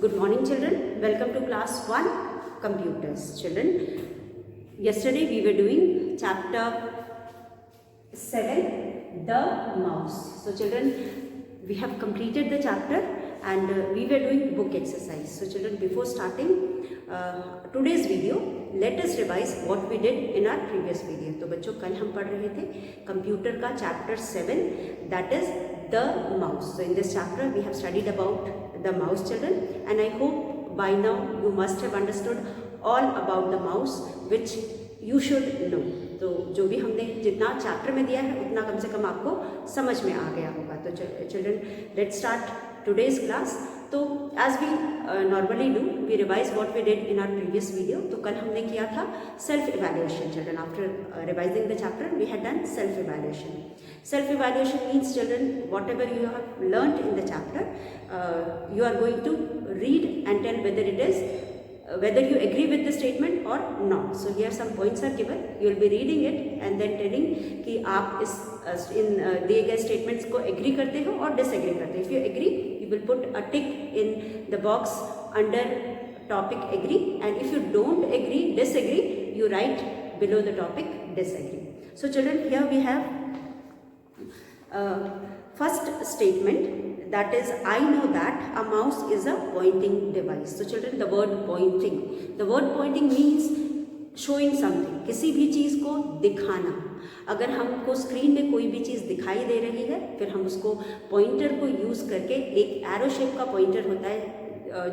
Good morning, children. Welcome to class 1 computers. Children, yesterday we were doing chapter 7, the mouse. So children, we have completed the chapter and we were doing book exercise. So children, before starting today's video, let us revise what we did in our previous video. तो बच्चों, कल हम पढ़ रहे थे computer का chapter 7, that is the mouse. So in this chapter we have studied about the mouse, children, and I hope by now you must have understood all about the mouse which you should know. तो जो भी हमने जितना chapter में दिया है उतना कम से कम आपको समझ में आ गया होगा. तो children, let's start today's class. तो as we normally do, we revise what we did in our previous video. तो कल हमने किया था self evaluation. Children, after revising the chapter we had done self evaluation. Self evaluation means, children, whatever you have learnt in the chapter, you are going to read and tell whether it is whether you agree with the statement or not. So here some points are given. You will be reading it and then telling कि आप इस इन दिए गए statements को agree करते हो और disagree करते हो. If you agree, you will put a tick in the box under topic agree, and if you don't agree, disagree, you write below the topic disagree. So children, here we have first statement, that is, I know that a mouse is a pointing device. So children, the word pointing means showing something, किसी भी चीज़ को दिखाना. अगर हमको screen में कोई भी चीज़ दिखाई दे रही है, फिर हम उसको पॉइंटर को यूज़ करके, एक एरो शेप का पॉइंटर होता है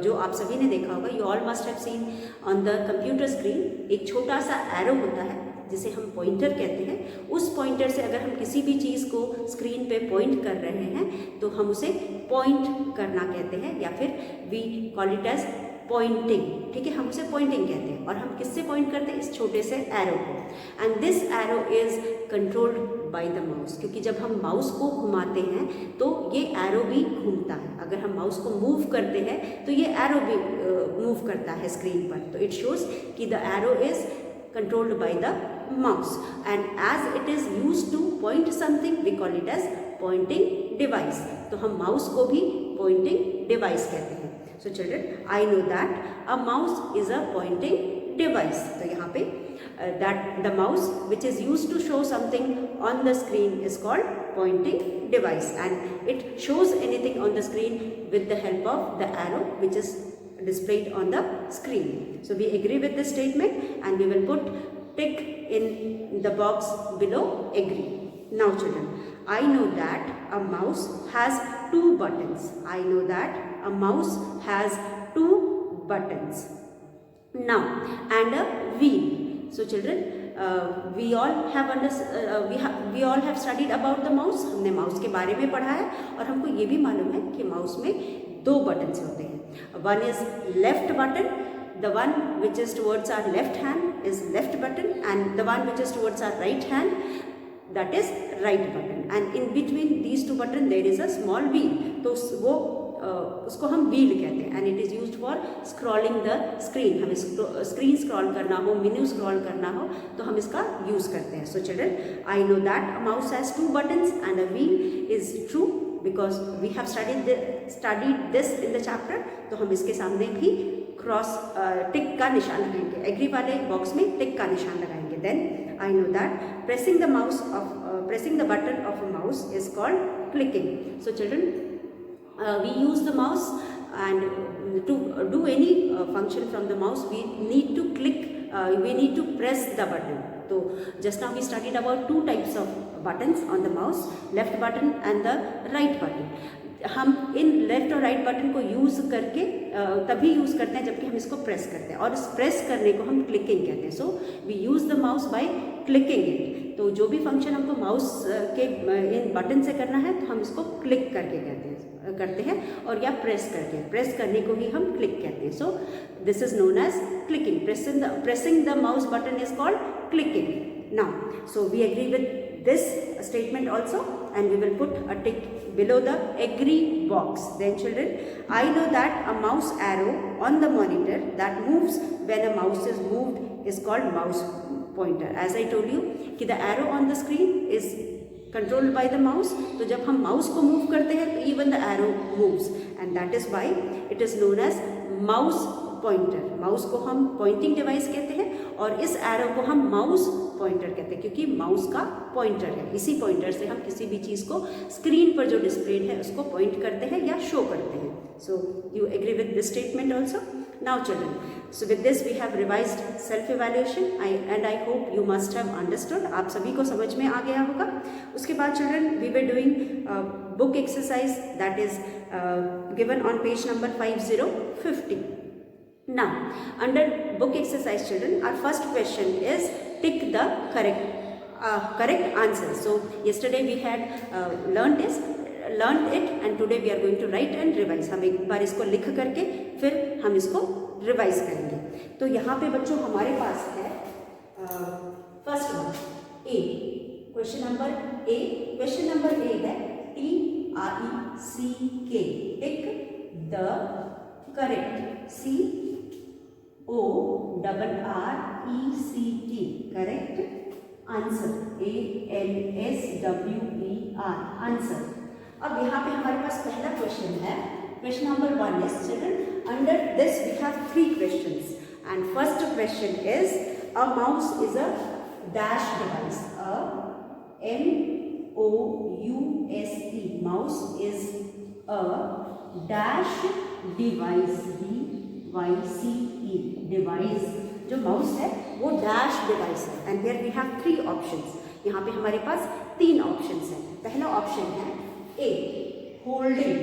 जो आप सभी ने देखा होगा, you all must have seen on the computer screen. एक छोटा सा एरो होता है जिसे हम पॉइंटर कहते हैं. उस पॉइंटर से अगर हम किसी भी चीज़ को स्क्रीन पे पॉइंट कर रहे हैं तो हम उसे पॉइंट करना कहते हैं, या फिर we call it as pointing. ठीक है, हम उसे पॉइंटिंग कहते हैं. और हम किससे पॉइंट करते हैं? इस छोटे से एरो को. And this arrow is controlled by the mouse, क्योंकि जब हम माउस को घुमाते हैं तो ये एरो भी घूमता है. अगर हम माउस को मूव करते हैं तो ये एरो भी मूव करता है स्क्रीन पर. तो इट शोज कि the arrow is controlled by the mouse, and as it is used to point something, we call it as pointing device. तो हम mouse को भी pointing device कहते हैं. So children, I know that a mouse is a pointing device. तो यहाँ पे that the mouse which is used to show something on the screen is called pointing device, and it shows anything on the screen with the help of the arrow which is displayed on the screen. So we agree with this statement and we will put tick in the box below agree. Now children, I know that a mouse has 2 buttons. I know that a mouse has 2 buttons. Now, and a wheel. So children, we all have studied about the mouse. हमने mouse के बारे में पढ़ा है और हमको ये भी मालूम है कि माउस में 2 बटन्स होते हैं. One is left button, the one which is towards our left hand is left button, and the one which is towards our right hand, that is right button, and in between these 2 buttons there is a small wheel. तो वो उसको हम wheel कहते हैं, and it is used for scrolling the screen. हमें screen scroll करना हो, menu scroll करना हो तो हम इसका यूज़ करते हैं. So children, I know that a mouse has 2 buttons and a wheel is true because we have studied this in the chapter. तो हम इसके सामने भी क्रॉस टिक का निशान लगाएंगे. एग्री वाले बॉक्स में टिक का निशान लगाएंगे. Then I know that pressing the button of a mouse is called clicking. So children, we use the mouse, and to do any function from the mouse we need to click, we need to press the button. So just now we studied about 2 types of buttons on the mouse, left button and the right button. हम in left और right button को use करके तभी use करते हैं जबकि हम इसको प्रेस करते हैं, और इस प्रेस करने को हम क्लिकिंग कहते हैं. So we use the mouse by clicking it. तो जो भी फंक्शन हमको माउस के इन बटन से करना है तो हम इसको क्लिक करके करते हैं और या प्रेस करने को ही हम क्लिक कहते हैं. So this is known as clicking. Pressing the mouse button is called clicking. Now, so we agree with this statement also, and we will put a tick below the agree box. Then children, I know that a mouse arrow on the monitor that moves when a mouse is moved is called mouse pointer. As I told you कि the arrow on the screen is controlled by the mouse. तो जब हम mouse को move करते हैं तो even the arrow moves and that is why it is known as mouse pointer. Mouse को हम पॉइंटिंग डिवाइस कहते हैं और इस एरो को हम माउस पॉइंटर कहते हैं क्योंकि माउस का पॉइंटर है. इसी पॉइंटर से हम किसी भी चीज़ को स्क्रीन पर जो डिस्प्लेड है उसको पॉइंट करते हैं या शो करते हैं. So you agree with this statement also. Now children, so with this we have revised self evaluation and I hope you must have understood. आप सभी को समझ में आ गया होगा. उसके बाद children we were doing book exercise that is given on page number 5050. Now under book exercise children, our first question is tick the correct answer. So yesterday we had learned it and today we are going to write and revise. हम एक बार इसको लिख करके फिर हम इसको revise करेंगे. तो यहाँ पे बच्चों हमारे पास है first one A. Question number A है TRECK. Tick the correct CORRECT correct answer ANSWER answer. अब यहाँ पे हमारे पास पहला क्वेश्चन है. Question number 1 is children, under this we have 3 questions and first question is a mouse is a dash device. A MOUSE mouse is a dash device. DYCE device. जो mouse है वो डैश डिवाइस है and here we have 3 options. यहाँ पे हमारे पास 3 options हैं. पहला option है A holding.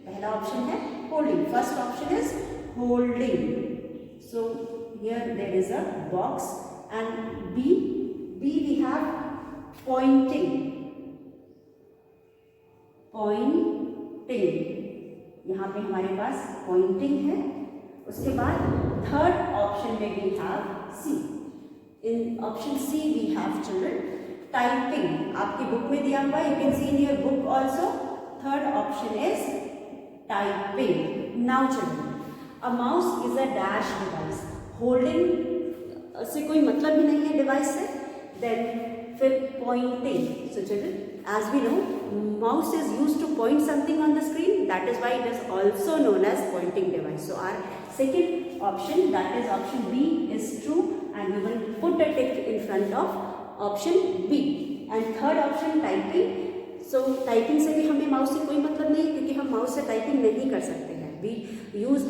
पहला ऑप्शन है holding. First option is holding. So here there is a box and B we have pointing. यहाँ पे हमारे पास pointing है. उसके बाद थर्ड ऑप्शन में we have C. In option C we have children typing. आपकी बुक में दिया हुआ है, you can see in your book also. Third option is typing. Now children, a mouse is a dash device. Holding से कोई मतलब ही नहीं है डिवाइस से. Then फिर pointing. So children, as we know, mouse is used to point something on the screen. That is why it is also known as pointing device. So our second option, that is option B, is true and we will put a tick in front of option B. And third option typing. So typing से भी हमें mouse से कोई मतलब नहीं क्योंकि हम mouse से टाइपिंग नहीं कर सकते हैं. We use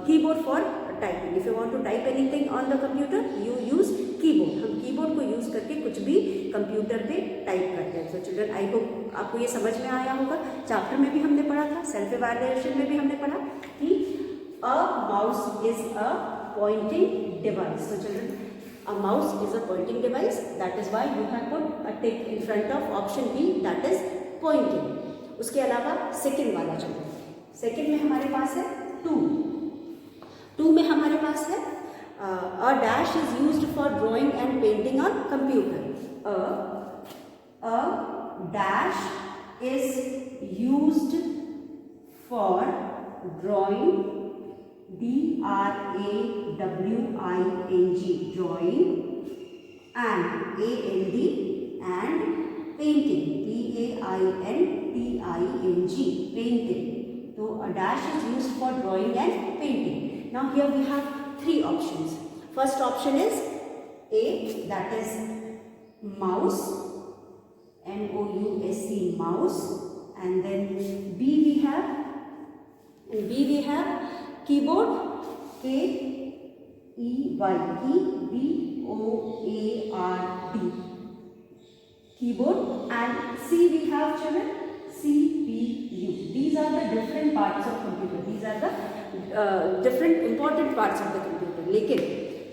keyboard for typing. If you want to type anything on the computer you use keyboard. हम कीबोर्ड को यूज करके कुछ भी कंप्यूटर पे टाइप करते हैं. सो चिल्ड्रन, आई होप आपको ये समझ में आया होगा. चैप्टर में भी हमने पढ़ा था, सेल्फ इवैल्यूएशन में भी हमने पढ़ा कि a mouse is a pointing device. So children, a mouse is a pointing device. That is why you have put a tick in front of option B, that is pointing. उसके अलावा second वाला चलो. Second में हमारे पास है 2 में हमारे पास है a dash is used for drawing and painting on computer. A dash is used for drawing, DRAWING drawing and AND and painting, PAINTING painting. So a dash is used for drawing and painting. Now here we have 3 options. First option is A, that is mouse, MOUSE mouse, and then B we have keyboard, KEYBOARD keyboard, and C we have children CPU. These are the different parts of computer. These are the different important parts of the computer. लेकिन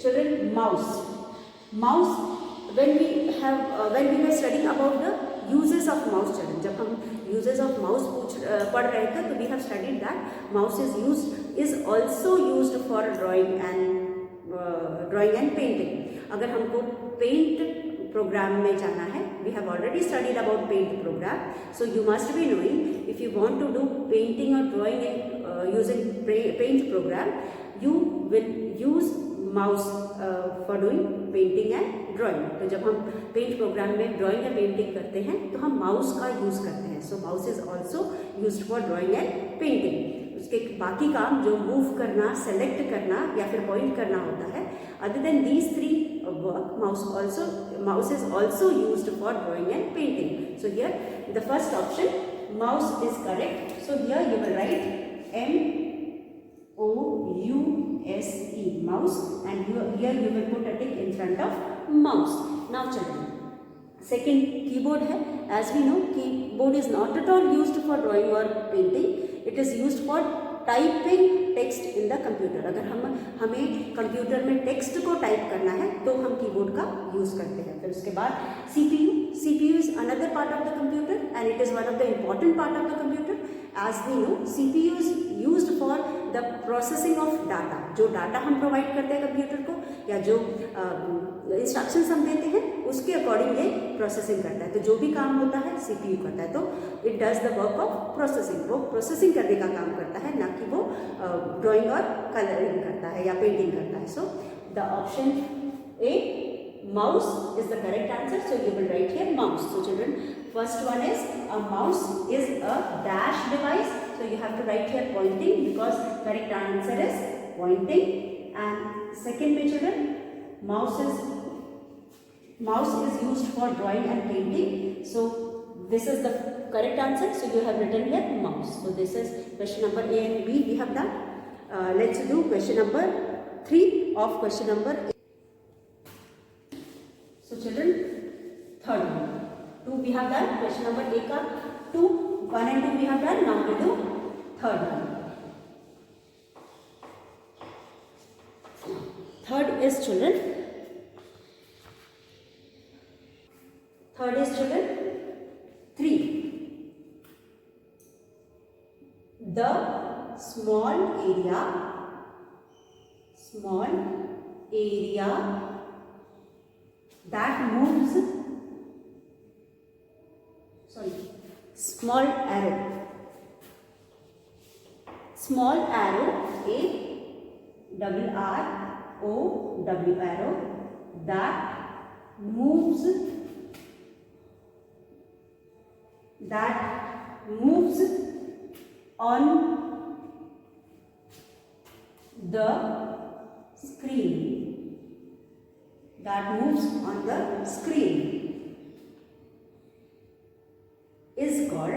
children, mouse when we were studying about the uses of mouse children, जब हम uses of mouse पढ़ रहे थे तो we have studied that mouse is also used for drawing and painting. अगर हमको paint program में जाना है, we have already studied about paint program, so you must be knowing if you want to do painting or drawing using paint program, you will use mouse for doing painting and drawing. तो जब हम paint program में drawing या painting करते हैं तो हम mouse का यूज़ करते हैं. So mouse is also used for drawing and painting. उसके बाकी काम जो मूव करना, सेलेक्ट करना या फिर पॉइंट करना होता है, other than these three work, mouse is also used for drawing and painting. So here the first option, mouse, is correct. So here you will write M-O-U-S-E, mouse, and here you will put a tick in front of mouse. Now children, second keyboard है. As we know, keyboard is not at all used for drawing or painting. It is used for typing text in the computer. अगर हमें computer में text को type करना है तो हम keyboard का यूज़ करते हैं. फिर उसके बाद CPU is another part of the computer and it is one of the important part of the computer. As we know, CPU is used for the processing of data. जो data हम provide करते हैं computer को या जो instructions हम देते हैं उसके अकॉर्डिंग ये प्रोसेसिंग करता है. तो जो भी काम होता है CPU करता है. तो it does the work of processing. वो प्रोसेसिंग करने का काम करता है, ना कि वो ड्राइंग और कलरिंग करता है या पेंटिंग करता है. So the option A, mouse, is the correct answer. So you will write here mouse. So children, first one is a mouse is a dash device. So you have to write here pointing because correct answer is pointing. And second way children, mouse is used for drawing and painting. So this is the correct answer. So you have written here mouse. So this is question number A and B we have done. Let's do question number 3 of question number A. So children, third one, 2 we have done. Question number A का 2, 1 and 2 we have done. Now we do third one. Third is children. Third is children 3. The small area that moves, small arrow, A double R O W arrow, that moves on the screen, is called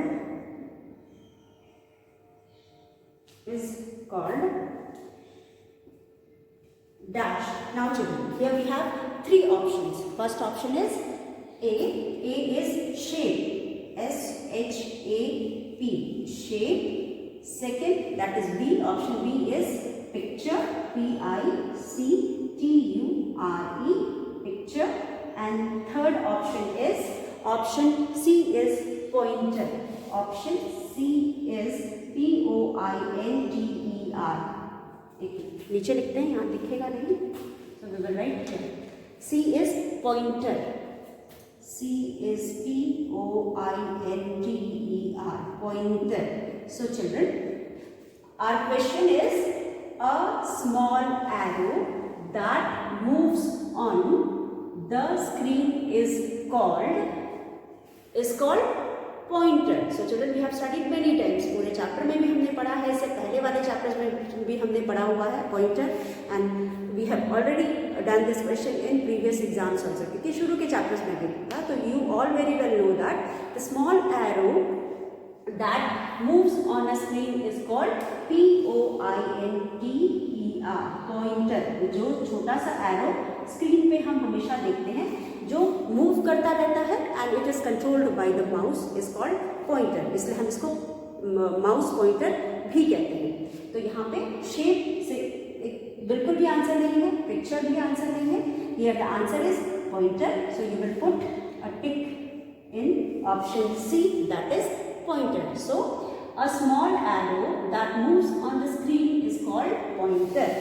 dash. Now children, here we have 3 options. First option is A is shape, S-H-A-P, shape. Second, that is B, option B is picture, P-I-C-T-U-R-E, picture. And third option is, option C is pointer, option C is P-O-I-N-T-E-R. नीचे लिखते हैं, यहाँ दिखेगा नहीं. So we will write here. C is pointer, C is P-O-I-N-T-E-R, pointer. So children, our question is a small arrow that moves on the screen is called pointer. So children, we have studied many times. पूरे chapter में भी हमने पढ़ा है, इससे पहले वाले chapters में भी हमने पढ़ा हुआ है pointer, and we have already done this question in previous exams also. क्योंकि शुरू के चैप्टर्स में भी था. तो you all very well know that the small arrow that moves on a screen is called P-O-I-N-T-E-R, pointer. जो छोटा सा एरो स्क्रीन पे हम हमेशा देखते हैं जो मूव करता रहता है and it is controlled by the mouse is called pointer. इसलिए हम इसको माउस पॉइंटर भी कहते हैं. तो यहाँ पे शेप से बिल्कुल भी आंसर नहीं है, पिक्चर भी आंसर नहीं है. Here the answer is pointer. So you will put a tick in option C, that is pointer. So a small arrow that moves on the screen is called pointer.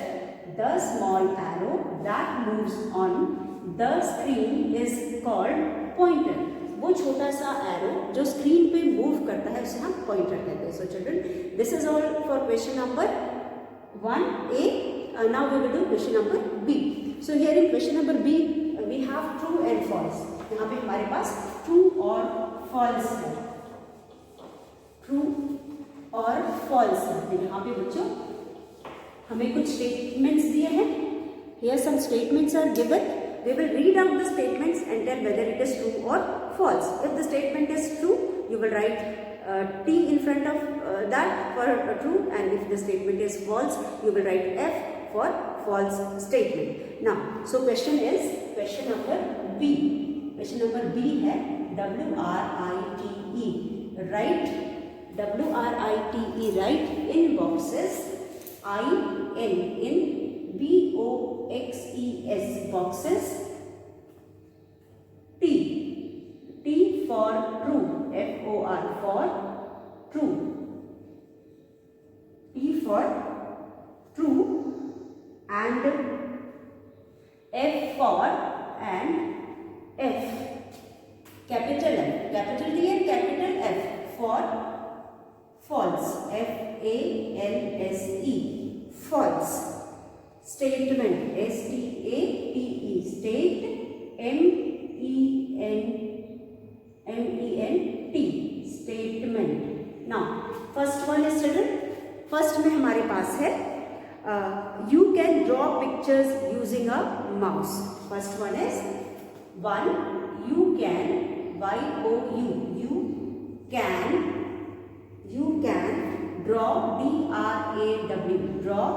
The small arrow that moves on the screen is called pointer. वो छोटा सा arrow जो screen पे move करता है उसे हम pointer कहते हैं. So children, this is all for question number 1A. now we will do question number B. So here in question number B we have true and false. यहाँ पे हमारे पास true और false है, true और false है। तो यहाँ पे बच्चों हमें कुछ statements दिए हैं। Here some statements are given. We will read out the statements and tell whether it is true or false. If the statement is true, you will write T in front of that for true, and if the statement is false, you will write F for false statement. Now, so question number B. Question number B है WRITE. Write WRITE. Write in boxes IN in BOXES boxes. T for true. FOR for true. T for true and F for and F. Capital F, capital T and capital F for false. FALSE. False. Statement. STATE. State. MENT. Statement. Now first one is children. First में हमारे पास है you can draw pictures using a mouse. First one is you can you can draw DRAW. Draw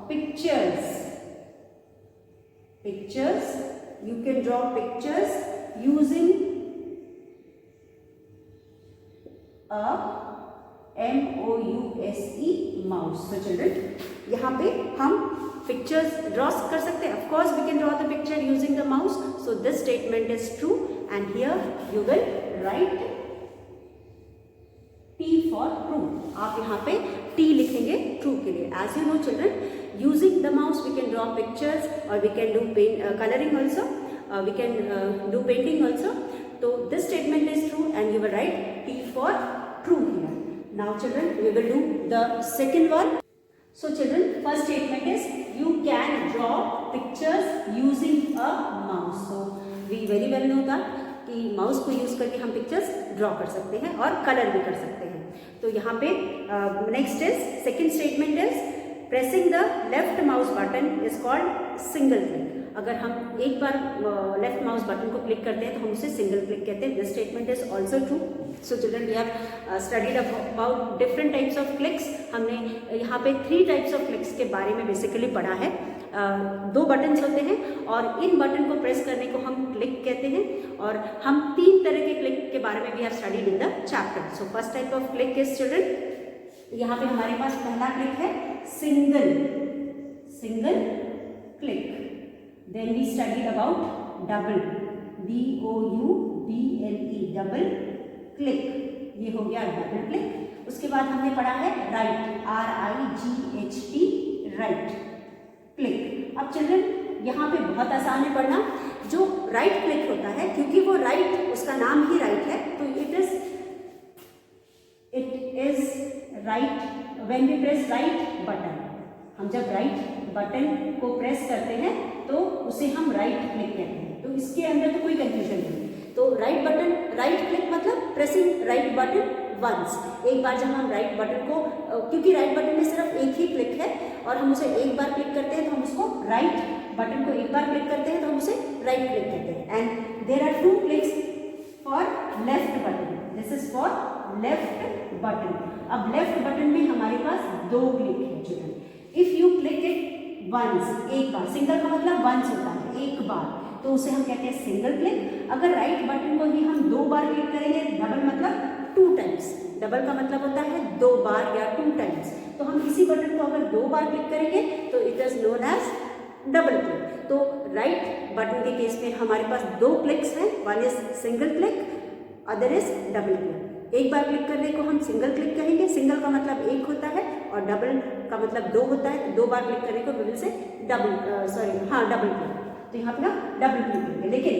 pictures. You can draw pictures using a MOUSE mouse. So children, यहाँ पे हम pictures draw कर सकते हैं. Of course we can draw the picture using the mouse. So this statement is true, and here you will write T for true. आप यहाँ पे T लिखेंगे true के लिए. As you know children, using the mouse we can draw pictures, or we can do coloring also. We can do painting also. So this statement is true, and you will write T for true here. Now children, we will do the second one. So children, first statement is you can draw pictures using a mouse. So we very well know that कि mouse को use करके हम pictures draw कर सकते हैं और colour भी कर सकते हैं. तो यहाँ पे next is second statement is pressing the left mouse button is called single click. अगर हम एक बार लेफ्ट माउस बटन को क्लिक करते हैं तो हम उसे सिंगल क्लिक कहते हैं. This statement is also true. So children, we have studied about different types of clicks. हमने यहाँ पे 3 टाइप्स ऑफ क्लिक्स के बारे में बेसिकली पढ़ा है. 2 बटन्स होते हैं और इन बटन को प्रेस करने को हम क्लिक कहते हैं. और हम 3 तरह के क्लिक के बारे में we have studied in the chapter. So first type of click is children, यहाँ पे हमारे पास पहला क्लिक है single click. Then we studied about double, DOUBLE, double click. ये हो गया डबल क्लिक. उसके बाद हमने पढ़ा है राइट, RIGHT, राइट क्लिक. अब चिल्ड्रन यहाँ पे बहुत आसान है पढ़ना. जो राइट क्लिक होता है, क्योंकि वो राइट, उसका नाम ही राइट है, तो it is right when we press right button. हम जब राइट बटन को प्रेस करते हैं तो उसे हम राइट क्लिक कहते हैं. तो इसके अंदर तो कोई कंफ्यूजन नहीं. तो राइट बटन, राइट क्लिक मतलब प्रेसिंग राइट बटन वंस. एक बार जब हम राइट बटन को, क्योंकि राइट बटन में सिर्फ एक ही क्लिक है और हम उसे एक बार क्लिक करते हैं तो हम उसको राइट बटन को एक बार क्लिक करते हैं तो हम उसे राइट क्लिक कहते हैं. And there are 2 clicks for left button. This is for left button. अब लेफ्ट बटन में हमारे पास 2 क्लिक है children. If you click it once, एक बार, सिंगल का मतलब वंस होता है, एक बार, तो उसे हम कहते हैं सिंगल क्लिक. अगर राइट बटन को ही हम 2 बार क्लिक करेंगे, डबल मतलब 2 टाइम्स, डबल का मतलब होता है 2 बार या 2 टाइम्स. तो हम किसी बटन को अगर 2 बार क्लिक करेंगे तो it is known as double click. तो राइट बटन के केस में हमारे पास 2 क्लिक्स हैं. One is single click, other is double click. एक बार क्लिक करने को हम सिंगल क्लिक कहेंगे. सिंगल का मतलब 1 होता है और डबल का मतलब 2 होता है. तो 2 बार क्लिक करने को विल से डबल क्लिक. तो यहाँ पे ना डबल क्लिक करेंगे. लेकिन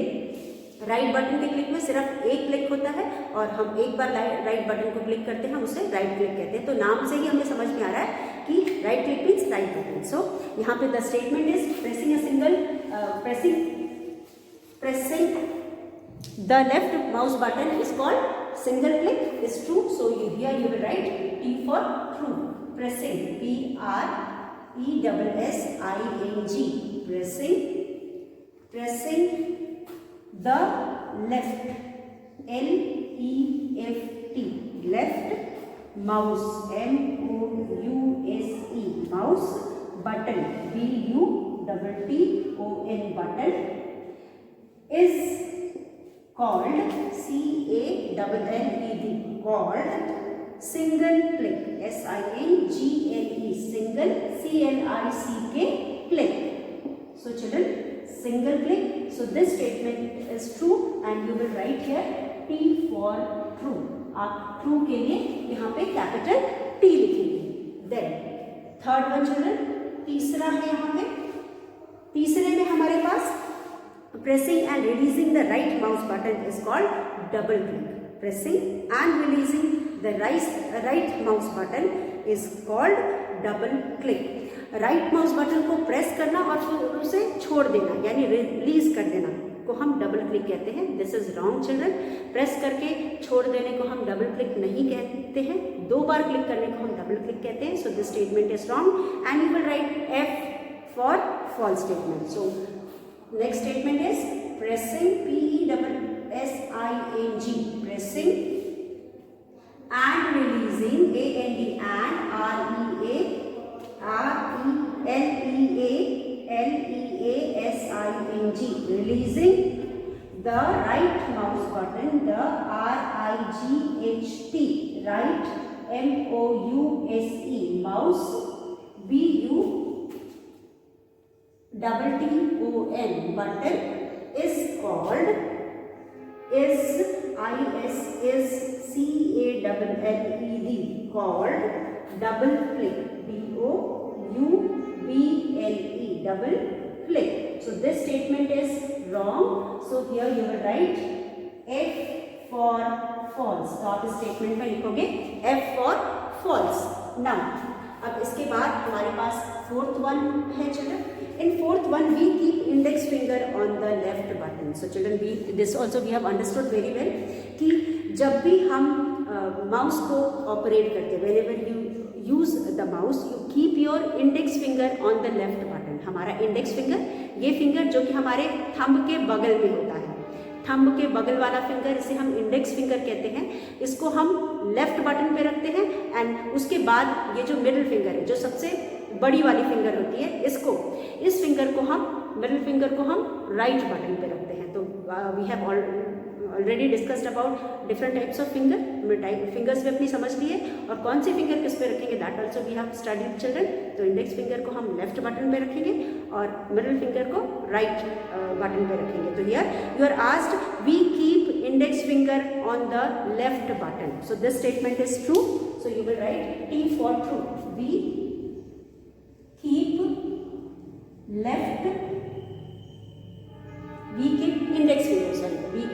राइट बटन के क्लिक में सिर्फ 1 क्लिक होता है और हम एक बार राइट बटन को क्लिक करते हैं, उसे राइट क्लिक कहते हैं. तो नाम से ही हमें समझ में आ रहा है कि right click means right button. So यहाँ पे the statement is pressing a single pressing the left mouse button is called single click is true. So here you will write T for true. Pressing, P-R-E-S-S-I-N-G, pressing the left, L-E-F-T, left mouse, M-O-U-S-E, mouse button, B-U-T-T-O-N, button is called C-A-L-L-E-D, called single click, S-I-N-G-L-E, single, C-L-I-C-K, click. So children, single click. So this statement is true and you will write here T for true. आप true के लिए यहाँ पे capital T लिखेंगे. Then third one children, तीसरा है यहाँ पे. तीसरे में हमारे पास pressing and releasing the right mouse button is called double click. Pressing and releasing the right mouse button is called double click. Right mouse button को press करना और फिर उसे छोड़ देना यानी रिलीज कर देना को हम डबल क्लिक कहते हैं. This is wrong children. Press करके छोड़ देने को हम डबल क्लिक नहीं कहते हैं. 2 बार क्लिक करने को हम डबल क्लिक कहते हैं. So this statement is wrong and you will write F for false statement. So next statement is pressing, P-E-S-S-I-N-G, pressing and releasing, A-N-D, and R-E-A-L-E-A-S-I-N-G, releasing the right mouse button, the R-I-G-H-T, right, M-O-U-S-E, mouse, B-U-T-T-O-N, button is called C-A-L-L-E-D, called double click, D-O-U-B-L-E, double click. So this statement is wrong. So here you will write F for false. तो आप इस statement में लिखोगे F for false. Now अब इसके बाद हमारे पास fourth one है children. In fourth one we keep index finger on the left button. So children, this also we have understood very well कि जब भी हम माउस को ऑपरेट करते हैं, whenever you use the mouse you keep your index finger on the left button. हमारा index finger, ये finger जो कि हमारे थंब के बगल में होता है, थंब के बगल वाला फिंगर, इसे हम इंडेक्स फिंगर कहते हैं. इसको हम लेफ्ट बटन पे रखते हैं एंड उसके बाद ये जो मिडिल फिंगर है, जो सबसे बड़ी वाली फिंगर होती है, इस फिंगर को हम, मिडिल फिंगर को हम राइट बटन पे रखते हैं. तो we have already discussed about different types of finger. Fingers भी अपनी समझ लिए और कौन सी फिंगर किस पे रखेंगे that also we have studied children. तो इंडेक्स फिंगर को हम लेफ्ट बटन पे रखेंगे और मिडिल फिंगर को राइट बटन पे रखेंगे. तो here you are asked we keep index finger on the left button. So this statement is true. So you will write T for true. We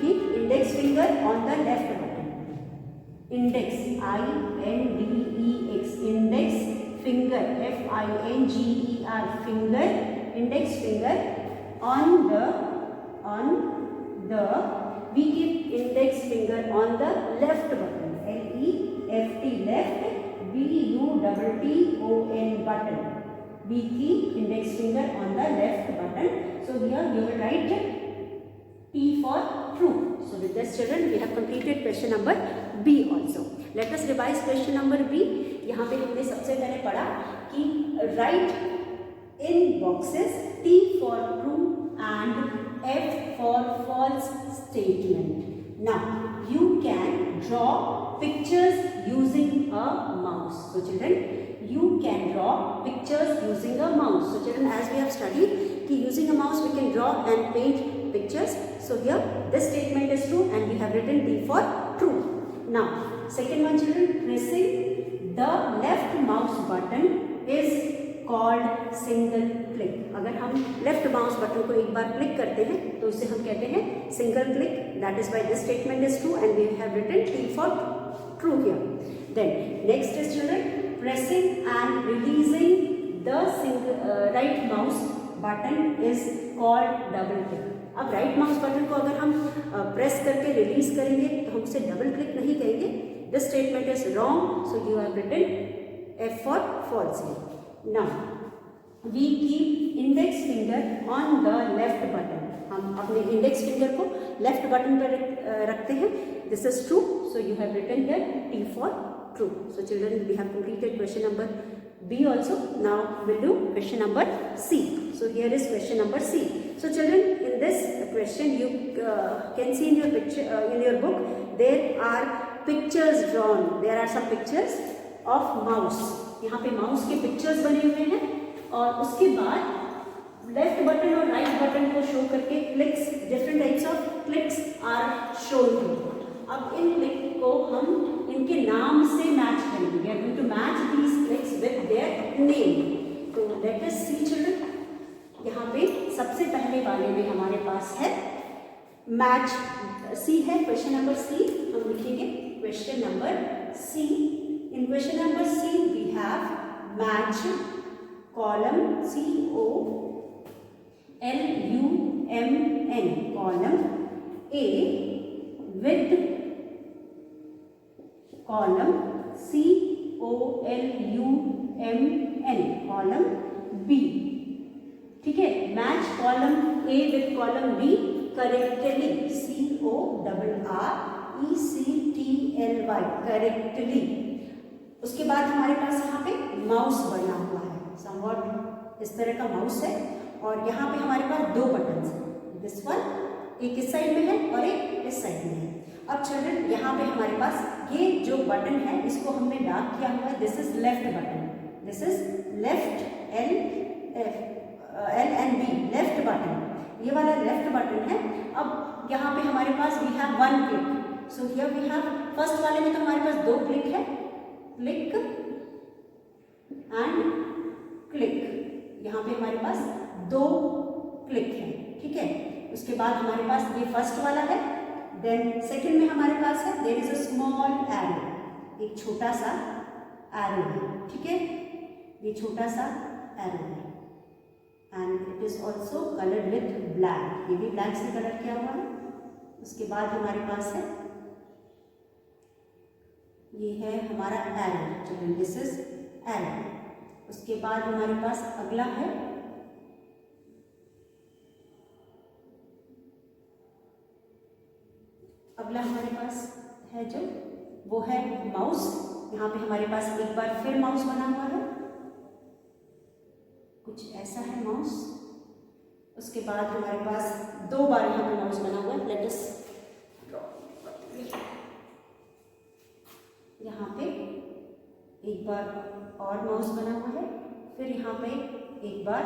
keep index finger on the left button. Index, I-N-D-E-X, index finger, F-I-N-G-E-R, finger, index finger on the we keep index finger on the left button, L-E-F-T, left, B-U-T-T-O-N, button. We keep index finger on the left button. So here you will write T for true. So with this children we have completed question number B also. Let us revise question number B. यहाँ पे हमने सबसे पहले पढ़ा कि write in boxes T for true and F for false statement. Now you can draw pictures using a mouse. So children, you can draw pictures using a mouse. So children, as we have studied कि using a mouse we can draw and paint pictures. So here this statement is true and we have written D for true. Now second one children, pressing the left mouse button is called single click. अगर हम left mouse button को एक बार click करते हैं तो उसे हम कहते हैं single click. That is why this statement is true and we have written T for true here. Then next is children pressing and releasing the right mouse button is called double click. अब right mouse button को अगर हम press करके release करेंगे तो हम उसे double click नहीं कहेंगे. This statement is wrong, so you have written F for false here. Now we keep index finger on the left button. हम अपने इंडेक्स फिंगर को लेफ्ट बटन पर रखते हैं. This is true, so you have written here T for true. So children, we have completed question number B also. Now we'll do question number C. So here is question number C. So children, in this question you can see in your picture in your book there are pictures drawn. There are some pictures of mouse. यहाँ पे mouse के pictures बने हुए हैं और उसके बाद left button और राइट बटन को शो करके clicks, different types of clicks are shown. अब इन क्लिक को हम इनके नाम से मैच करेंगे. We are going to match these clicks with their name. तो लेट अस सी चिल्ड्रन. यहाँ पे सबसे पहले वाले में हमारे पास है मैच सी है. क्वेश्चन नंबर सी हम लिखेंगे. Question number C. In question number C we have match column COLUMN column A with column COLUMN column B. ठीक है. Match column A with column B correctly. CORRECTLY correctly. उसके बाद हमारे पास यहाँ पे mouse बना हुआ है. समवॉट इस तरह का माउस है और यहाँ पे हमारे पास दो बटन्स हैं. दिस वन एक इस साइड में है और एक इस साइड में है. अब चिल्ड्रन यहाँ पे हमारे पास ये जो बटन है इसको हमने डार्क किया हुआ है. This is left button. This is left L and B left button. ये वाला लेफ्ट बटन है. अब यहाँ पे हमारे पास we have one click. So here we have first वाले में तो हमारे पास दो क्लिक है. Click and click. यहाँ पे हमारे पास दो क्लिक है. ठीक है. उसके बाद हमारे पास ये फर्स्ट वाला है. देन सेकंड में हमारे पास है there is a small arrow. एक छोटा सा एरो है. ठीक है. ये छोटा सा एरो है and it is also coloured with black. ये भी ब्लैक से कलर किया हुआ है. उसके बाद हमारे पास है ये है हमारा arrow. Children this is arrow. उसके बाद हमारे पास अगला है हमारे पास है जो वो है माउस. यहाँ पे हमारे पास एक बार फिर माउस बना हुआ है. कुछ ऐसा है माउस. उसके बाद हमारे पास दो बार यहाँ पे माउस बना हुआ है. लेट अस यहाँ पे एक बार और माउस बना हुआ है. फिर यहाँ पे एक बार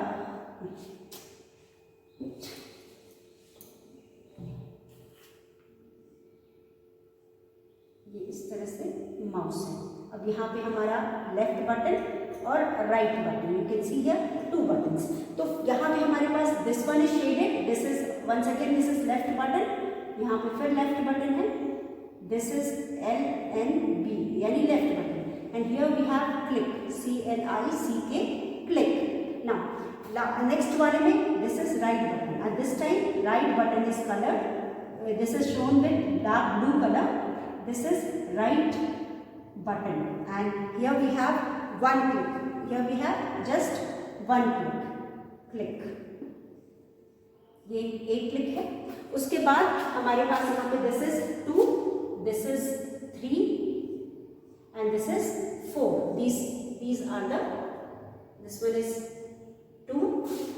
ये इस तरह से माउस है. अब यहाँ पे हमारा लेफ्ट बटन और right button. You can see here two buttons. तो यहाँ पे हमारे पास this one is shaded. This is one second. This is left button. यहाँ पे फिर लेफ्ट बटन है. This is L and B यानी left button. And here we have click CLICK click. Now next वाले में this is right button. At this time right button is colour. This is shown with dark blue colour. This is right button and here we have one click. Here we have just one click. ये एक click है. उसके बाद हमारे पास यहाँ पे this is 2, this is 3 and this is 4. These are the, this one is 2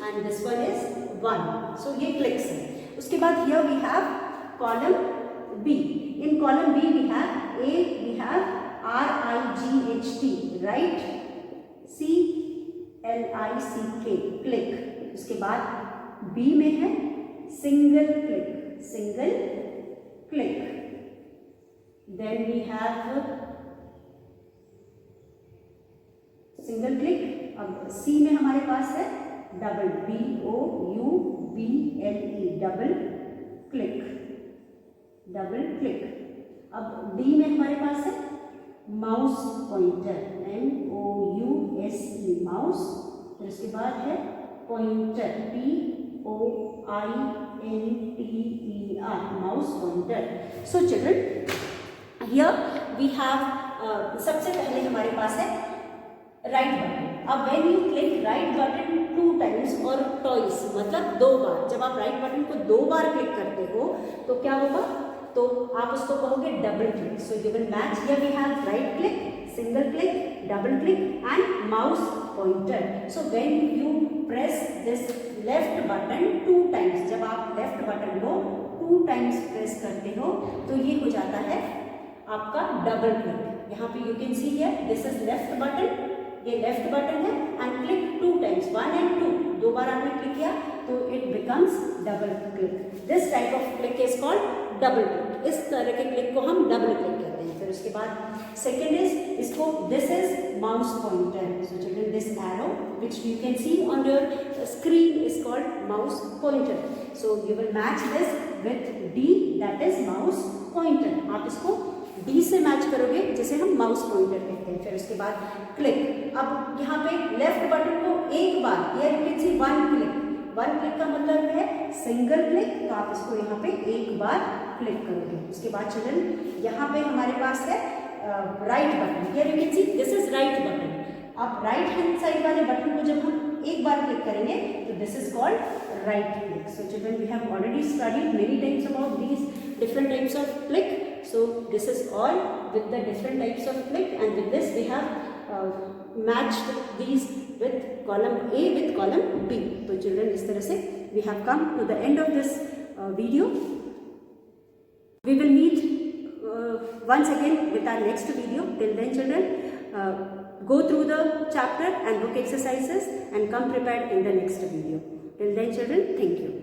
and this one is 1. So ये clicks है. उसके बाद here we have column B. In column B we have A, we have RIGHT, right? CLICK, click. उसके बाद B में है single click. Then we have single click. अब C में हमारे पास है double DOUBLE, double click. अब D में हमारे पास है mouse pointer MOUSE MOUSE mouse, फिर उसके बाद है pointer POINTER mouse pointer. So children here we have सबसे पहले हमारे पास है राइट बटन. अब when you click right button 2 times और टॉइस मतलब 2 बार, जब आप राइट बटन को 2 बार क्लिक करते हो तो क्या होगा, तो आप उसको कहोगे double click. So you will match. Here we have right click, single click, double click and mouse pointer. So when you press this left button 2 times, जब आप लेफ्ट बटन को 2 टाइम्स प्रेस करते हो तो ये हो जाता है आपका डबल क्लिक. यहाँ पे you can see here this is left button, ये लेफ्ट बटन है एंड क्लिक 2 टाइम्स 1 and 2, 2 बार आपने क्लिक किया तो it becomes double click. This type of click is called double click. इस तरह के क्लिक को हम डबल क्लिक कहते हैं. फिर उसके बाद सेकेंड इज इसको this is mouse pointer. So children this arrow which you can C on your screen is called mouse pointer. So you will match this with D, that is mouse pointer. आप इसको D से match करोगे जिसे हम mouse pointer कहते हैं. फिर उसके बाद क्लिक. अब यहाँ पे लेफ्ट बटन को एक बार, here you can see 1 click. 1 click का मतलब है सिंगल क्लिक, तो आप इसको यहाँ पे एक बार क्लिक करोगे. उसके बाद चिल्ड्रन यहाँ पे हमारे पास है right button. Here you can see this is right button. अब राइट हैंड साइड वाले बटन को जब हम एक बार क्लिक करेंगे तो this is called right click. So children we have already studied many times about these different types of click. So this is all with the different types of click, and with this we have matched these with column A with column B. So children, इस तरह से we have come to the end of this video. We will meet once again with our next video. Till then children, go through the chapter and book exercises and come prepared in the next video. Till then children, thank you.